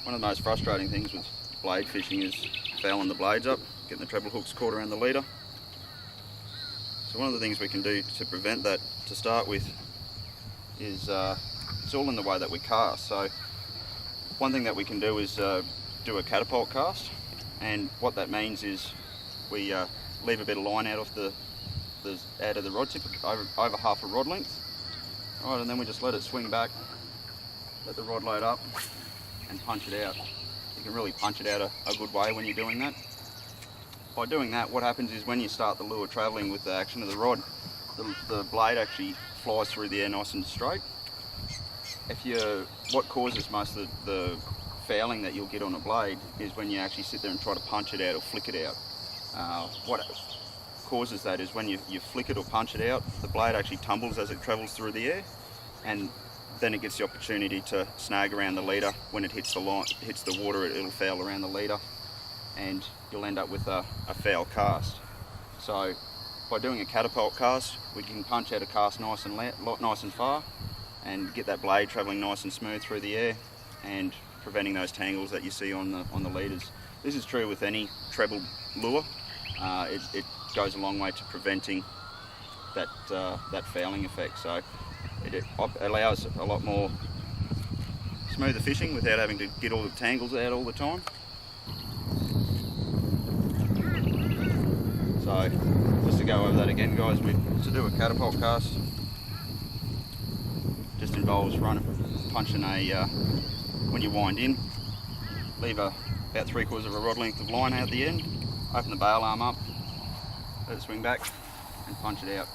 One of the most frustrating things with blade fishing is fouling the blades up, getting the treble hooks caught around the leader. So one of the things we can do to prevent that to start with is it's all in the way that we cast. So one thing that we can do is do a catapult cast, and what that means is we leave a bit of line out of the rod tip over half a rod length. Right, and then we just let it swing back, let the rod load up and punch it out. You can really punch it out a good way when you're doing that. By doing that, what happens is when you start the lure travelling with the action of the rod, the blade actually flies through the air nice and straight. What causes most of the fouling that you'll get on a blade is when you actually sit there and try to punch it out or flick it out. What causes that is when you flick it or punch it out, the blade actually tumbles as it travels through the air, and then it gets the opportunity to snag around the leader. When it hits the water, it'll foul around the leader, and you'll end up with a foul cast. So by doing a catapult cast, we can punch out a cast nice and far, and get that blade travelling nice and smooth through the air, and preventing those tangles that you see on the leaders. This is true with any treble lure. It goes a long way to preventing that fouling effect. So it allows a lot more smoother fishing without having to get all the tangles out all the time. So just to go over that again, guys, to do a catapult cast just involves punching when you wind in, leave about 3/4 of a rod length of line out the end, open the bail arm up, let it swing back and punch it out.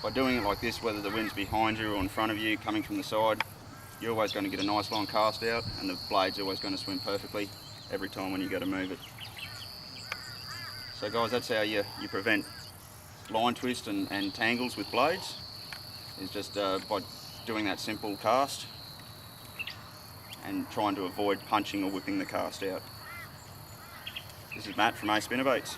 By doing it like this, whether the wind's behind you or in front of you, coming from the side, you're always going to get a nice long cast out, and the blade's always going to swim perfectly every time when you go to move it. So guys, that's how you prevent line twist and tangles with blades, is just by doing that simple cast and trying to avoid punching or whipping the cast out. This is Matt from Spinnerbaits.